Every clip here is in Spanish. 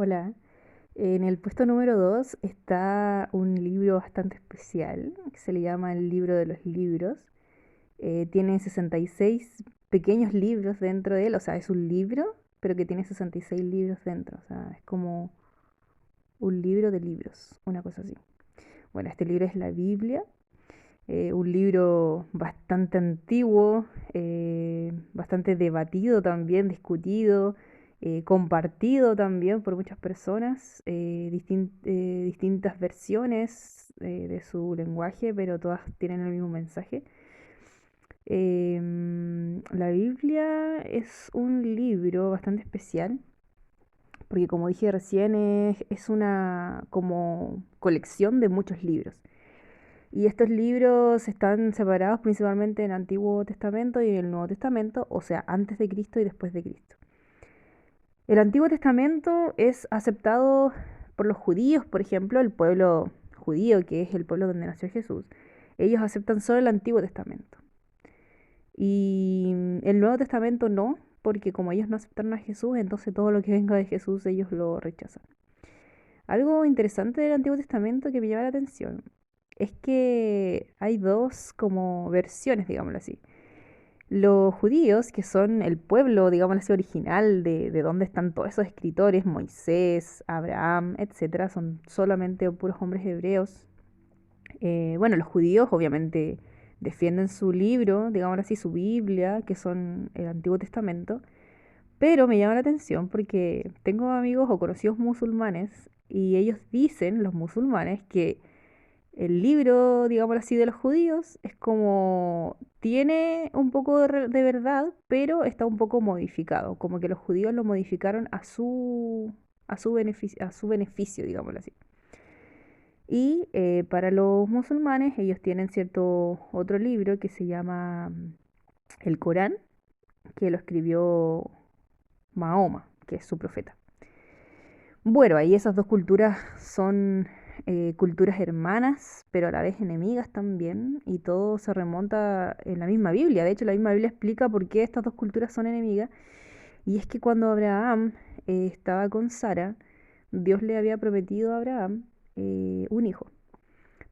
Hola, en el puesto número 2 está un libro bastante especial que se le llama el libro de los libros. Tiene 66 pequeños libros dentro de él, o sea, es un libro, pero que tiene 66 libros dentro, o sea, es como un libro de libros, una cosa así. Bueno, este libro es la Biblia, un libro bastante antiguo, bastante debatido también, discutido, compartido también por muchas personas, distintas versiones de su lenguaje, pero todas tienen el mismo mensaje. La Biblia es un libro bastante especial, porque como dije recién, es una como colección de muchos libros. Y estos libros están separados principalmente en el Antiguo Testamento y en el Nuevo Testamento, o sea, antes de Cristo y después de Cristo. El Antiguo Testamento es aceptado por los judíos, por ejemplo, el pueblo judío, que es el pueblo donde nació Jesús. Ellos aceptan solo el Antiguo Testamento. Y el Nuevo Testamento no, porque como ellos no aceptaron a Jesús, entonces todo lo que venga de Jesús ellos lo rechazan. Algo interesante del Antiguo Testamento que me llama la atención es que hay dos como versiones, digámoslo así. Los judíos, que son el pueblo, digámoslo así, original de donde están todos esos escritores, Moisés, Abraham, etcétera, son solamente puros hombres hebreos. Bueno, los judíos obviamente defienden su libro, digámoslo así, su Biblia, que son el Antiguo Testamento, pero me llama la atención porque tengo amigos o conocidos musulmanes y ellos dicen, los musulmanes, que el libro, digámoslo así, de los judíos es como tiene un poco de verdad, pero está un poco modificado, como que los judíos lo modificaron a su beneficio, digámoslo así. Y para los musulmanes, ellos tienen cierto otro libro que se llama el Corán, que lo escribió Mahoma, que es su profeta. Bueno, ahí esas dos culturas son culturas hermanas, pero a la vez enemigas también, y todo se remonta en la misma Biblia. De hecho, la misma Biblia explica por qué estas dos culturas son enemigas, y es que cuando Abraham estaba con Sara, Dios le había prometido a Abraham un hijo.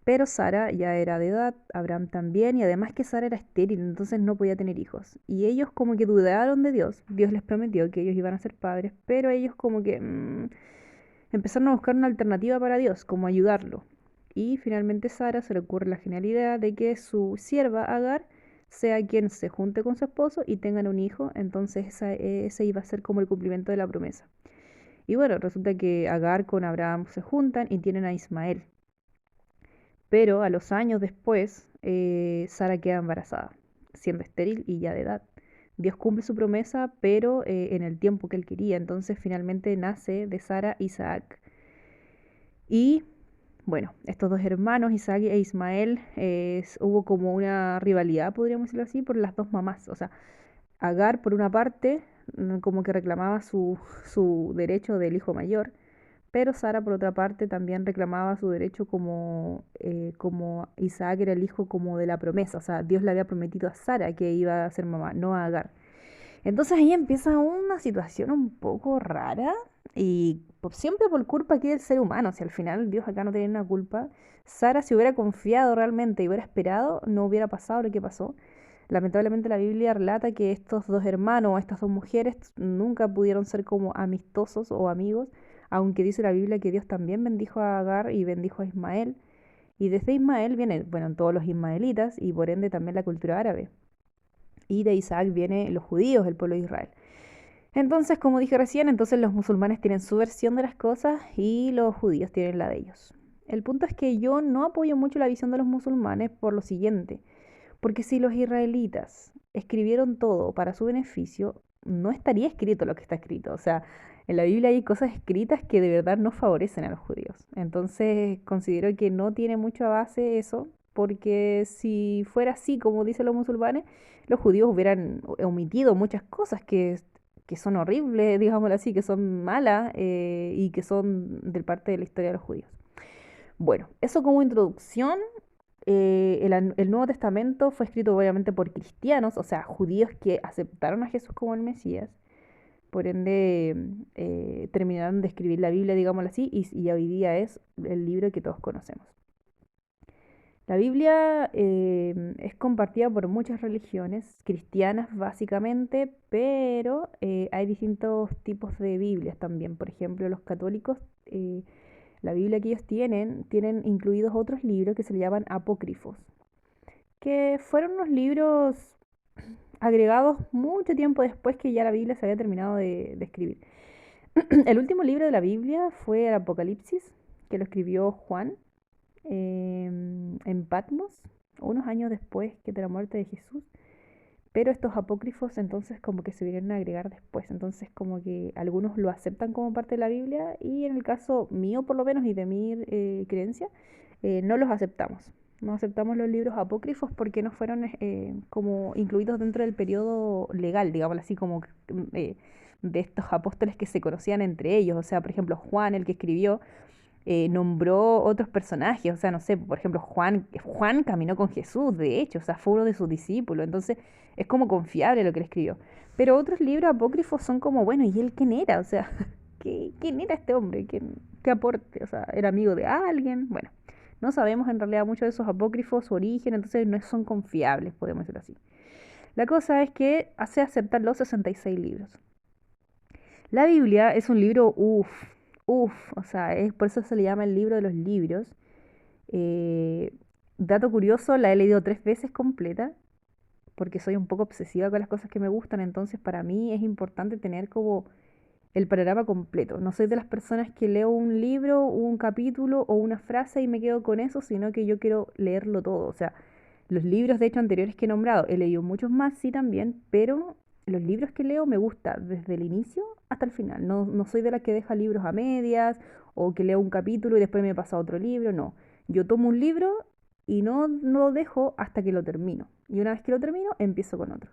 Pero Sara ya era de edad, Abraham también, y además que Sara era estéril, entonces no podía tener hijos. Y ellos como que dudaron de Dios. Dios les prometió que ellos iban a ser padres, pero ellos como que empezaron a buscar una alternativa para Dios, como ayudarlo. Y finalmente Sara se le ocurre la genial idea de que su sierva Agar sea quien se junte con su esposo y tengan un hijo, entonces ese iba a ser como el cumplimiento de la promesa. Y bueno, resulta que Agar con Abraham se juntan y tienen a Ismael. Pero a los años después, Sara queda embarazada, siendo estéril y ya de edad. Dios cumple su promesa, pero en el tiempo que él quería. Entonces finalmente nace de Sara Isaac. Y bueno, estos dos hermanos, Isaac e Ismael, hubo como una rivalidad, podríamos decirlo así, por las dos mamás. O sea, Agar, por una parte, como que reclamaba su derecho del hijo mayor, pero Sara, por otra parte, también reclamaba su derecho como Isaac era el hijo como de la promesa. O sea, Dios le había prometido a Sara que iba a ser mamá, no a Agar. Entonces ahí empieza una situación un poco rara y siempre por culpa aquí del ser humano. Si al final Dios acá no tiene una culpa, Sara si hubiera confiado realmente y hubiera esperado, no hubiera pasado lo que pasó. Lamentablemente la Biblia relata que estos dos hermanos o estas dos mujeres nunca pudieron ser como amistosos o amigos, aunque dice la Biblia que Dios también bendijo a Agar y bendijo a Ismael. Y desde Ismael vienen, bueno, todos los ismaelitas y por ende también la cultura árabe. Y de Isaac vienen los judíos, el pueblo de Israel. Entonces, como dije recién, entonces los musulmanes tienen su versión de las cosas y los judíos tienen la de ellos. El punto es que yo no apoyo mucho la visión de los musulmanes por lo siguiente, porque si los israelitas escribieron todo para su beneficio, no estaría escrito lo que está escrito. O sea, en la Biblia hay cosas escritas que de verdad no favorecen a los judíos. Entonces, considero que no tiene mucha base eso, porque si fuera así, como dicen los musulmanes, los judíos hubieran omitido muchas cosas que son horribles, digámoslo así, que son malas y que son de parte de la historia de los judíos. Bueno, eso como introducción. El Nuevo Testamento fue escrito obviamente por cristianos, o sea, judíos que aceptaron a Jesús como el Mesías, por ende terminaron de escribir la Biblia, digámoslo así, y hoy día es el libro que todos conocemos. La Biblia es compartida por muchas religiones, cristianas básicamente, pero hay distintos tipos de Biblias también. Por ejemplo, los católicos, la Biblia que ellos tienen incluidos otros libros que se le llaman apócrifos, que fueron unos libros agregados mucho tiempo después que ya la Biblia se había terminado de escribir. El último libro de la Biblia fue el Apocalipsis, que lo escribió Juan en Patmos, unos años después que de la muerte de Jesús. Pero estos apócrifos entonces como que se vinieron a agregar después, entonces como que algunos lo aceptan como parte de la Biblia y en el caso mío por lo menos y de mi creencia, no los aceptamos. No aceptamos los libros apócrifos porque no fueron como incluidos dentro del periodo legal, digamos así, como de estos apóstoles que se conocían entre ellos. O sea, por ejemplo, Juan, el que escribió, nombró otros personajes, o sea, no sé, por ejemplo, Juan caminó con Jesús, de hecho, o sea, fue uno de sus discípulos, entonces es como confiable lo que él escribió. Pero otros libros apócrifos son como, bueno, ¿y él quién era? O sea, ¿quién era este hombre? ¿Qué aporte? O sea, ¿era amigo de alguien? Bueno, no sabemos en realidad mucho de esos apócrifos, su origen, entonces no son confiables, podemos decirlo así. La cosa es que hace aceptar los 66 libros. La Biblia es un libro, o sea, por eso se le llama el libro de los libros. Eh, Dato curioso, la he leído 3 veces completa, porque soy un poco obsesiva con las cosas que me gustan, entonces para mí es importante tener como el panorama completo. No soy de las personas que leo un libro, un capítulo o una frase y me quedo con eso, sino que yo quiero leerlo todo. O sea, los libros de hecho anteriores que he nombrado, he leído muchos más, sí también, pero los libros que leo me gusta desde el inicio hasta el final. No soy de las que deja libros a medias o que leo un capítulo y después me pasa a otro libro, no. Yo tomo un libro y no lo dejo hasta que lo termino. Y una vez que lo termino, empiezo con otro.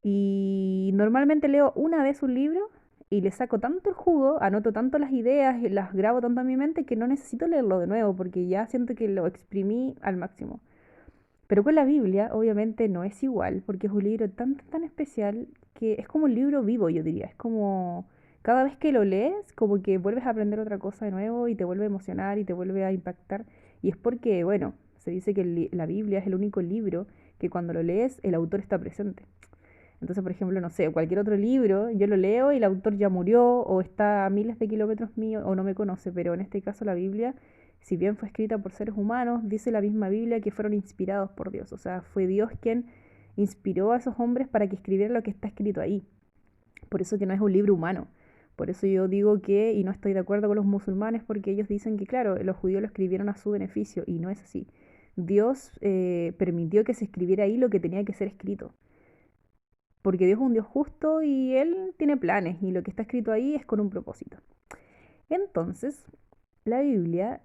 Y normalmente leo una vez un libro y le saco tanto el jugo, anoto tanto las ideas y las grabo tanto en mi mente que no necesito leerlo de nuevo porque ya siento que lo exprimí al máximo. Pero con la Biblia, obviamente, no es igual, porque es un libro tan especial que es como un libro vivo, yo diría. Es como cada vez que lo lees, como que vuelves a aprender otra cosa de nuevo y te vuelve a emocionar y te vuelve a impactar. Y es porque, bueno, se dice que la Biblia es el único libro que cuando lo lees el autor está presente. Entonces, por ejemplo, no sé, cualquier otro libro, yo lo leo y el autor ya murió o está a miles de kilómetros mío o no me conoce, pero en este caso la Biblia, si bien fue escrita por seres humanos, dice la misma Biblia que fueron inspirados por Dios. O sea, fue Dios quien inspiró a esos hombres para que escribieran lo que está escrito ahí. Por eso que no es un libro humano. Por eso yo digo que, y no estoy de acuerdo con los musulmanes, porque ellos dicen que, claro, los judíos lo escribieron a su beneficio, y no es así. Dios permitió que se escribiera ahí lo que tenía que ser escrito porque Dios es un Dios justo y Él tiene planes y lo que está escrito ahí es con un propósito. Entonces, la Biblia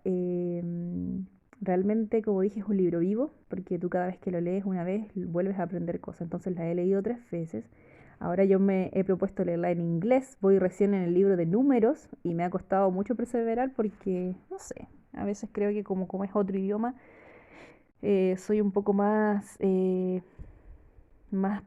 realmente, como dije, es un libro vivo, porque tú cada vez que lo lees una vez vuelves a aprender cosas. Entonces la he leído 3 veces. Ahora yo me he propuesto leerla en inglés. Voy recién en el libro de números y me ha costado mucho perseverar porque, no sé, a veces creo que como es otro idioma, soy un poco más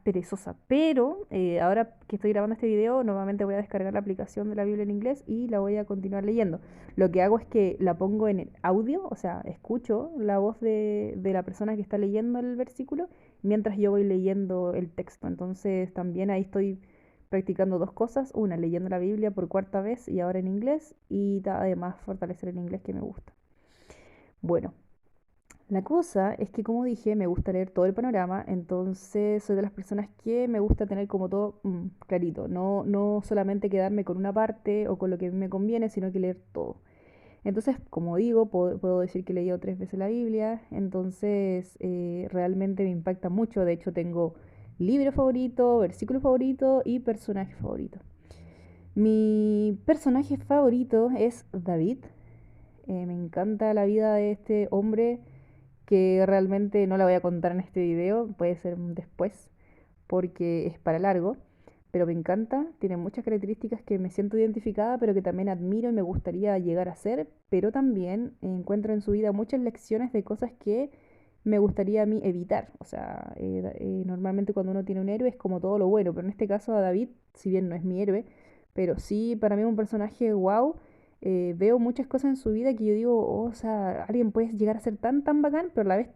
perezosa. Pero ahora que estoy grabando este video, nuevamente voy a descargar la aplicación de la Biblia en inglés y la voy a continuar leyendo. Lo que hago es que la pongo en el audio, o sea, escucho la voz de la persona que está leyendo el versículo mientras yo voy leyendo el texto. Entonces también ahí estoy practicando 2 cosas, una leyendo la Biblia por 4.ª vez y ahora en inglés y además fortalecer el inglés que me gusta. Bueno, la cosa es que, como dije, me gusta leer todo el panorama, entonces soy de las personas que me gusta tener como todo clarito, no solamente quedarme con una parte o con lo que a mí me conviene, sino que leer todo. Entonces, como digo, puedo decir que he leído 3 veces la Biblia, entonces realmente me impacta mucho, de hecho tengo libro favorito, versículo favorito y personaje favorito. Mi personaje favorito es David. Me encanta la vida de este hombre que realmente no la voy a contar en este video, puede ser después porque es para largo, pero me encanta, tiene muchas características que me siento identificada, pero que también admiro y me gustaría llegar a ser, pero también encuentro en su vida muchas lecciones de cosas que me gustaría a mí evitar. O sea, normalmente cuando uno tiene un héroe es como todo lo bueno, pero en este caso a David, si bien no es mi héroe, pero sí para mí es un personaje wow. Veo muchas cosas en su vida que yo digo, "Oh, o sea, alguien puede llegar a ser tan bacán, pero a la vez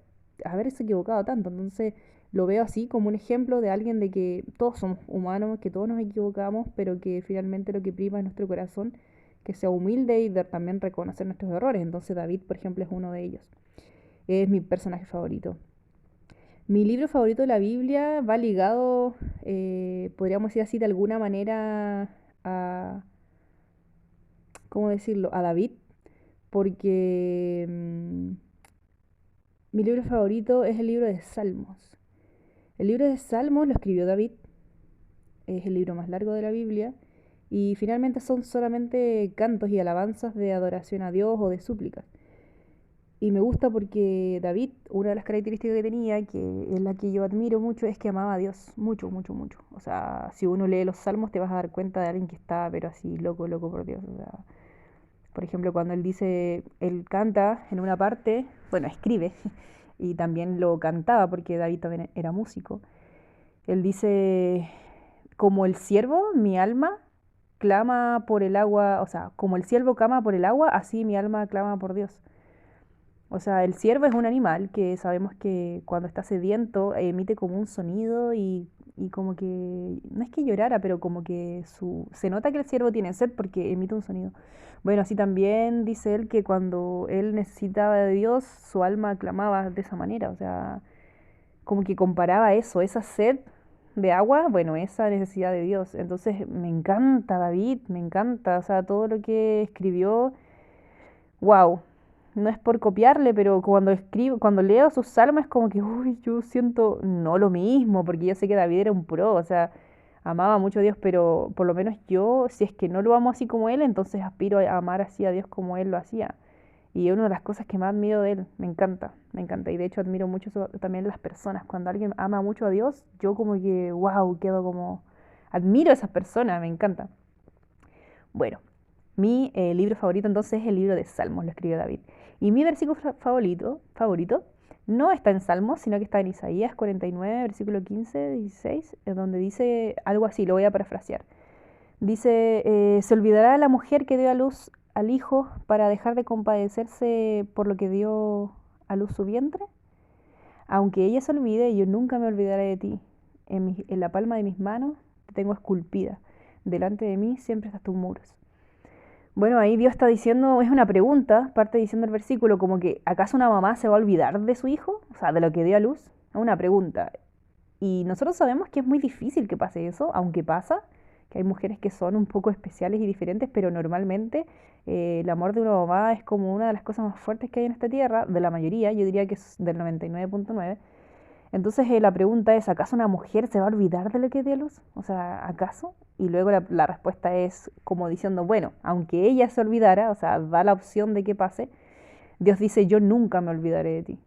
haberse equivocado tanto". Entonces lo veo así como un ejemplo de alguien de que todos somos humanos, que todos nos equivocamos, pero que finalmente lo que prima es nuestro corazón, que sea humilde y también reconocer nuestros errores. Entonces David, por ejemplo, es uno de ellos. Es mi personaje favorito. Mi libro favorito de la Biblia va ligado, podríamos decir así, de alguna manera a, ¿cómo decirlo?, a David, porque mi libro favorito es el libro de Salmos. El libro de Salmos lo escribió David, es el libro más largo de la Biblia, y finalmente son solamente cantos y alabanzas de adoración a Dios o de súplicas. Y me gusta porque David, una de las características que tenía, que es la que yo admiro mucho, es que amaba a Dios mucho, mucho, mucho. O sea, si uno lee los salmos te vas a dar cuenta de alguien que está, pero así, loco, loco por Dios. O sea, por ejemplo, cuando él dice, él canta en una parte, bueno, escribe, y también lo cantaba porque David también era músico. Él dice, como el ciervo, mi alma clama por el agua, o sea, como el ciervo clama por el agua, así mi alma clama por Dios. O sea, el ciervo es un animal que sabemos que cuando está sediento emite como un sonido y como que, no es que llorara, pero como que se nota que el ciervo tiene sed porque emite un sonido. Bueno, así también dice él que cuando él necesitaba de Dios, su alma clamaba de esa manera. O sea, como que comparaba eso, esa sed de agua, bueno, esa necesidad de Dios. Entonces me encanta David, me encanta, o sea, todo lo que escribió. Wow, no es por copiarle, pero cuando escribo, cuando leo sus salmos es como que, uy, yo siento no lo mismo, porque yo sé que David era un pro, o sea, amaba mucho a Dios, pero por lo menos yo, si es que no lo amo así como él, entonces aspiro a amar así a Dios como él lo hacía. Y es una de las cosas que más admiro de él, me encanta, me encanta. Y de hecho admiro mucho eso también en las personas. Cuando alguien ama mucho a Dios, yo como que, wow, quedo como, admiro a esas personas, me encanta. Bueno, mi libro favorito entonces es el libro de Salmos, lo escribió David. Y mi versículo favorito no está en Salmos, sino que está en Isaías 49, versículo 15, 16, donde dice algo así, lo voy a parafrasear. Dice, ¿se olvidará la mujer que dio a luz al hijo para dejar de compadecerse por lo que dio a luz su vientre? Aunque ella se olvide, yo nunca me olvidaré de ti. En la palma de mis manos te tengo esculpida. Delante de mí siempre estás tus muros. Bueno, ahí Dios está diciendo, es una pregunta, parte diciendo el versículo, como que ¿acaso una mamá se va a olvidar de su hijo? O sea, de lo que dio a luz. Es una pregunta. Y nosotros sabemos que es muy difícil que pase eso, aunque pasa, que hay mujeres que son un poco especiales y diferentes, pero normalmente el amor de una mamá es como una de las cosas más fuertes que hay en esta tierra, de la mayoría, yo diría que es del 99.9. Entonces la pregunta es, ¿acaso una mujer se va a olvidar de lo que dio luz? O sea, ¿acaso? Y luego la respuesta es como diciendo, bueno, aunque ella se olvidara, o sea, da la opción de que pase, Dios dice, yo nunca me olvidaré de ti.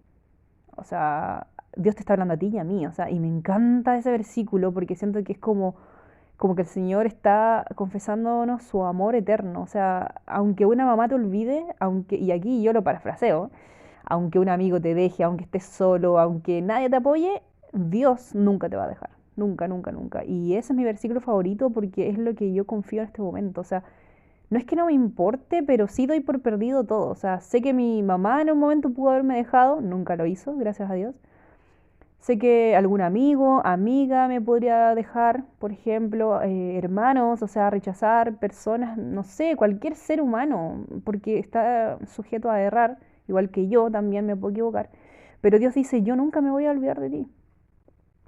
O sea, Dios te está hablando a ti y a mí, o sea, y me encanta ese versículo porque siento que es como que el Señor está confesándonos su amor eterno. O sea, aunque una mamá te olvide, aunque, y aquí yo lo parafraseo, aunque un amigo te deje, aunque estés solo, aunque nadie te apoye, Dios nunca te va a dejar. Nunca, nunca, nunca. Y ese es mi versículo favorito porque es lo que yo confío en este momento. O sea, no es que no me importe, pero sí doy por perdido todo. O sea, sé que mi mamá en un momento pudo haberme dejado, nunca lo hizo, gracias a Dios. Sé que algún amigo, amiga me podría dejar, por ejemplo, hermanos, o sea, rechazar personas, no sé, cualquier ser humano, porque está sujeto a errar, igual que yo también me puedo equivocar. Pero Dios dice, yo nunca me voy a olvidar de ti.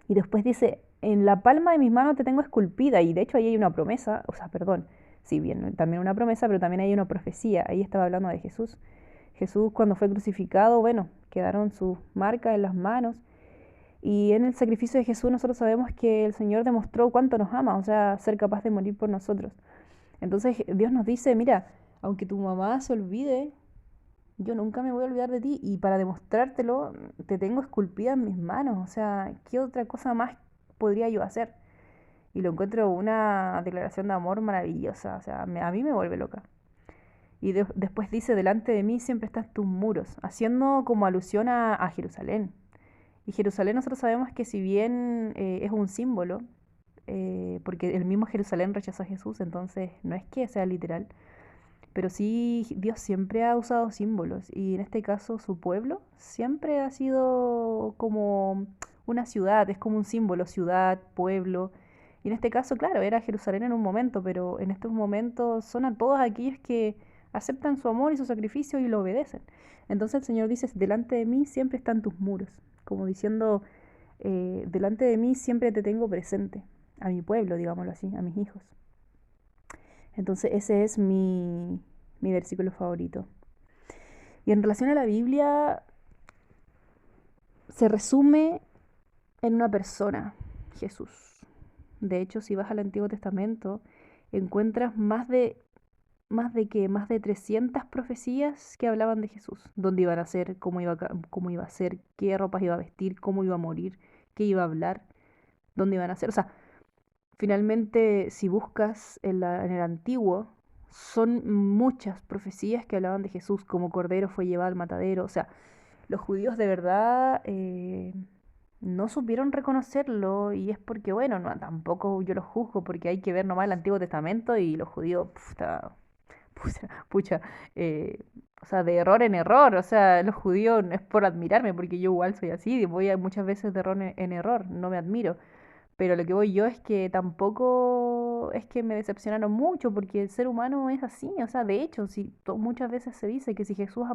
Y después dice, en la palma de mis manos te tengo esculpida. Y de hecho ahí hay una promesa, o sea, perdón, sí, bien, también una promesa, pero también hay una profecía. Ahí estaba hablando de Jesús. Jesús cuando fue crucificado, bueno, quedaron sus marcas en las manos. Y en el sacrificio de Jesús nosotros sabemos que el Señor demostró cuánto nos ama, o sea, ser capaz de morir por nosotros. Entonces Dios nos dice, mira, aunque tu mamá se olvide, yo nunca me voy a olvidar de ti y para demostrártelo te tengo esculpida en mis manos, o sea, ¿qué otra cosa más podría yo hacer? Y lo encuentro una declaración de amor maravillosa, o sea, a mí me vuelve loca. Y después dice, delante de mí siempre están tus muros, haciendo como alusión a Jerusalén. Y Jerusalén nosotros sabemos que si bien es un símbolo, porque el mismo Jerusalén rechazó a Jesús, entonces no es que sea literal, pero sí Dios siempre ha usado símbolos y en este caso su pueblo siempre ha sido como una ciudad, es como un símbolo, ciudad, pueblo. Y en este caso, claro, era Jerusalén en un momento, pero en estos momentos son a todos aquellos que aceptan su amor y su sacrificio y lo obedecen. Entonces el Señor dice, delante de mí siempre están tus muros, como diciendo, delante de mí siempre te tengo presente, a mi pueblo, digámoslo así, a mis hijos. Entonces ese es mi versículo favorito. Y en relación a la Biblia, se resume en una persona, Jesús. De hecho, si vas al Antiguo Testamento, encuentras más de 300 profecías que hablaban de Jesús. Dónde iba a nacer, cómo iba a ser, qué ropas iba a vestir, cómo iba a morir, qué iba a hablar, dónde iba a nacer. O sea, finalmente, si buscas en el Antiguo, son muchas profecías que hablaban de Jesús, como Cordero fue llevado al matadero. O sea, los judíos de verdad no supieron reconocerlo y es porque, bueno, no, tampoco yo los juzgo porque hay que ver nomás el Antiguo Testamento y los judíos, pucha, eh, o sea, de error en error, o sea, los judíos no es por admirarme porque yo igual soy así, voy a muchas veces de error en error, no me admiro. Pero lo que voy yo es que tampoco es que me decepcionaron mucho, porque el ser humano es así. O sea, de hecho, si muchas veces se dice que si Jesús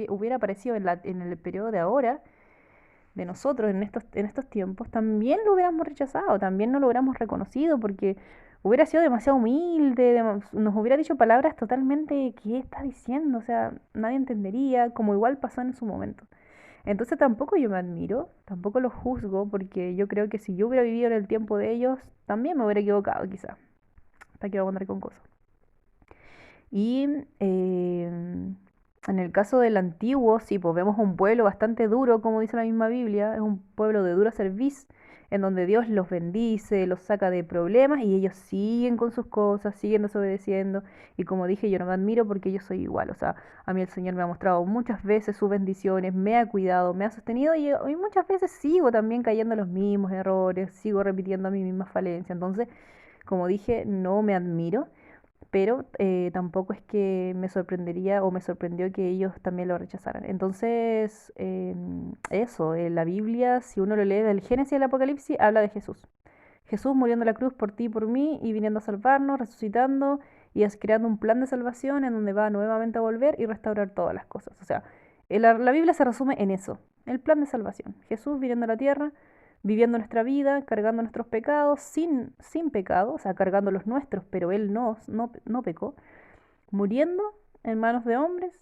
hubiera aparecido en el periodo de ahora, de nosotros, en estos tiempos, también lo hubiéramos rechazado, también no lo hubiéramos reconocido, porque hubiera sido demasiado humilde, nos hubiera dicho palabras totalmente, ¿qué está diciendo? O sea, nadie entendería, como igual pasó en su momento. Entonces tampoco yo me admiro, tampoco los juzgo, porque yo creo que si yo hubiera vivido en el tiempo de ellos, también me hubiera equivocado quizá. Hasta que voy a andar con cosas. Y en el caso del antiguo, sí, pues vemos un pueblo bastante duro, como dice la misma Biblia, es un pueblo de dura cerviz, en donde Dios los bendice, los saca de problemas y ellos siguen con sus cosas, siguen desobedeciendo. Y como dije, yo no me admiro porque yo soy igual, o sea, a mí el Señor me ha mostrado muchas veces sus bendiciones, me ha cuidado, me ha sostenido y muchas veces sigo también cayendo en los mismos errores, sigo repitiendo mi misma falencia. Entonces, como dije, no me admiro, pero tampoco es que me sorprendería o me sorprendió que ellos también lo rechazaran. Entonces, eso, la Biblia, si uno lo lee del Génesis al Apocalipsis, habla de Jesús. Jesús muriendo en la cruz por ti y por mí y viniendo a salvarnos, resucitando y es creando un plan de salvación en donde va nuevamente a volver y restaurar todas las cosas. O sea, la Biblia se resume en eso, el plan de salvación. Jesús viniendo a la tierra, viviendo nuestra vida, cargando nuestros pecados, sin pecado, o sea, cargando los nuestros, pero Él no pecó, muriendo en manos de hombres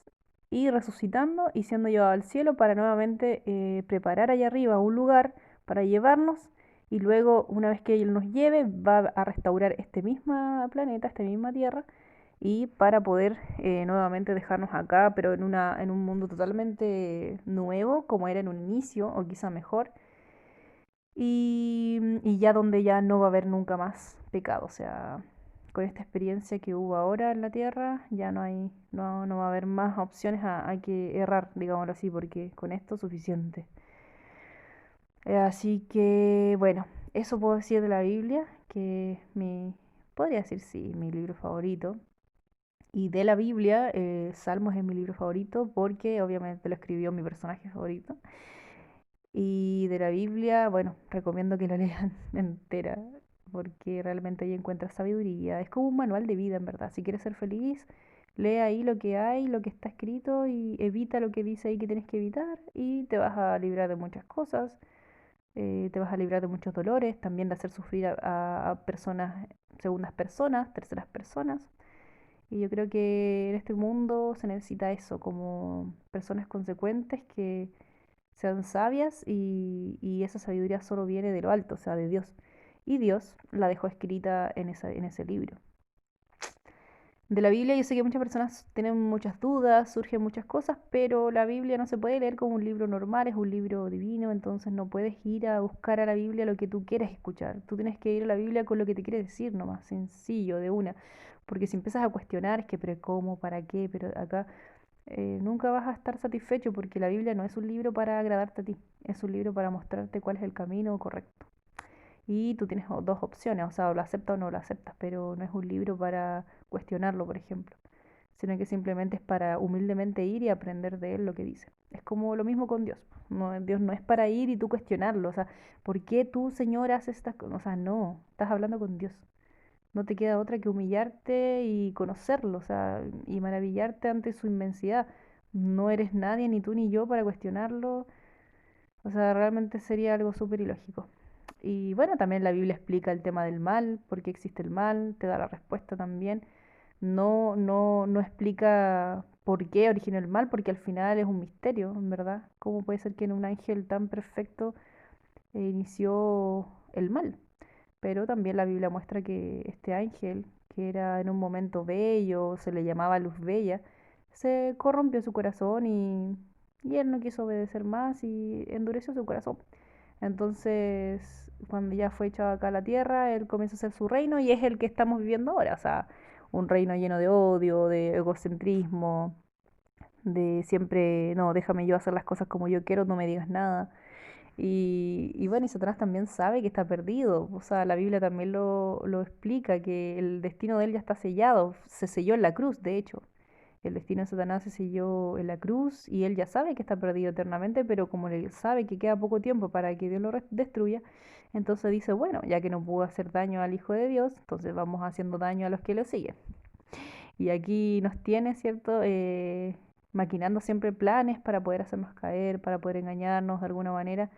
y resucitando y siendo llevado al cielo para nuevamente preparar allá arriba un lugar para llevarnos y luego una vez que Él nos lleve va a restaurar este mismo planeta, esta misma tierra y para poder nuevamente dejarnos acá, pero en un mundo totalmente nuevo como era en un inicio o quizá mejor y ya donde ya no va a haber nunca más pecado, o sea, con esta experiencia que hubo ahora en la Tierra, ya no va a haber más opciones a que errar, digámoslo así, porque con esto es suficiente. Así que, bueno, eso puedo decir de la Biblia, que podría decir sí, mi libro favorito. Y de la Biblia, Salmos es mi libro favorito porque obviamente lo escribió mi personaje favorito. Y de la Biblia, bueno, recomiendo que lo lean entera, porque realmente ahí encuentras sabiduría. Es como un manual de vida, en verdad. Si quieres ser feliz, lee ahí lo que hay, lo que está escrito y evita lo que dice ahí que tienes que evitar y te vas a librar de muchas cosas, te vas a librar de muchos dolores, también de hacer sufrir a personas, segundas personas, terceras personas. Y yo creo que en este mundo se necesita eso, como personas consecuentes que sean sabias y esa sabiduría solo viene de lo alto, o sea, de Dios. Y Dios la dejó escrita en ese libro. De la Biblia yo sé que muchas personas tienen muchas dudas, surgen muchas cosas, pero la Biblia no se puede leer como un libro normal, es un libro divino, entonces no puedes ir a buscar a la Biblia lo que tú quieres escuchar. Tú tienes que ir a la Biblia con lo que te quiere decir nomás, sencillo, de una. Porque si empiezas a cuestionar, es que, pero ¿cómo? ¿Para qué? Pero acá nunca vas a estar satisfecho porque la Biblia no es un libro para agradarte a ti, es un libro para mostrarte cuál es el camino correcto. Y tú tienes dos opciones, o sea, o lo aceptas o no lo aceptas, pero no es un libro para cuestionarlo, por ejemplo, sino que simplemente es para humildemente ir y aprender de él lo que dice. Es como lo mismo con Dios. No, Dios no es para ir y tú cuestionarlo, o sea, ¿por qué tú, Señor, haces estas cosas? O sea, no, estás hablando con Dios. No te queda otra que humillarte y conocerlo, o sea, y maravillarte ante su inmensidad. No eres nadie, ni tú ni yo, para cuestionarlo. O sea, realmente sería algo súper ilógico. Y bueno, también la Biblia explica el tema del mal, por qué existe el mal, te da la respuesta también. No explica por qué originó el mal, porque al final es un misterio, en verdad. ¿Cómo puede ser que en un ángel tan perfecto inició el mal? Pero también la Biblia muestra que este ángel, que era en un momento bello, se le llamaba luz bella, se corrompió su corazón y él no quiso obedecer más y endureció su corazón. Entonces, cuando ya fue echado acá a la tierra, él comienza a hacer su reino y es el que estamos viviendo ahora. O sea, un reino lleno de odio, de egocentrismo, de siempre, no, déjame yo hacer las cosas como yo quiero, no me digas nada. Y bueno, y Satanás también sabe que está perdido. O sea, la Biblia también lo explica, que el destino de él ya está sellado. Se selló en la cruz, de hecho. El destino de Satanás se selló en la cruz y él ya sabe que está perdido eternamente, pero como él sabe que queda poco tiempo para que Dios lo destruya, entonces dice, bueno, ya que no pudo hacer daño al Hijo de Dios, entonces vamos haciendo daño a los que lo siguen. Y aquí nos tiene, ¿cierto? Maquinando siempre planes para poder hacernos caer, para poder engañarnos de alguna manera.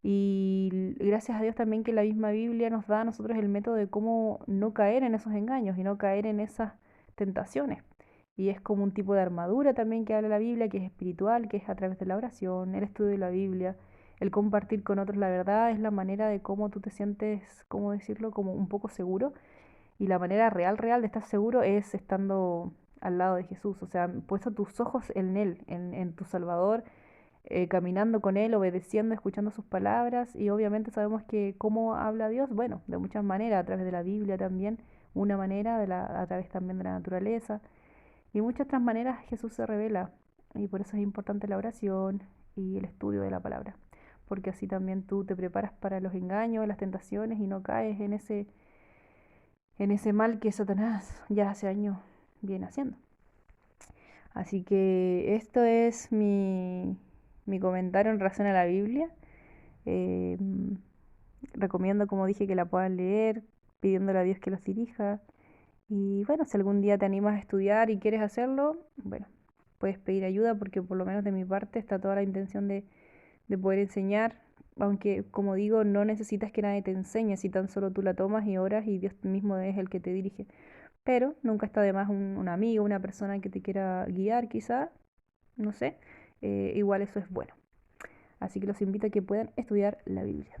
Y gracias a Dios también que la misma Biblia nos da a nosotros el método de cómo no caer en esos engaños y no caer en esas tentaciones. Y es como un tipo de armadura también que habla la Biblia, que es espiritual, que es a través de la oración, el estudio de la Biblia, el compartir con otros la verdad, es la manera de cómo tú te sientes, cómo decirlo, como un poco seguro. Y la manera real de estar seguro es estando al lado de Jesús, o sea, puesto tus ojos en Él, en tu Salvador, caminando con Él, obedeciendo, escuchando sus palabras. Y obviamente sabemos que cómo habla Dios, bueno, de muchas maneras, a través de la Biblia también, una manera, a través también de la naturaleza. Y muchas otras maneras Jesús se revela. Y por eso es importante la oración y el estudio de la palabra. Porque así también tú te preparas para los engaños, las tentaciones y no caes en ese mal que Satanás ya hace años viene haciendo. Así que esto es mi comentario en relación a la Biblia. Eh, Recomiendo, como dije, que la puedan leer, pidiéndole a Dios que los dirija. Y bueno, si algún día te animas a estudiar y quieres hacerlo, bueno, puedes pedir ayuda porque por lo menos de mi parte está toda la intención de poder enseñar. Aunque, como digo, no necesitas que nadie te enseñe, si tan solo tú la tomas y oras y Dios mismo es el que te dirige. Pero nunca está de más un amigo, una persona que te quiera guiar, quizá, no sé. Igual eso es bueno. Así que los invito a que puedan estudiar la Biblia.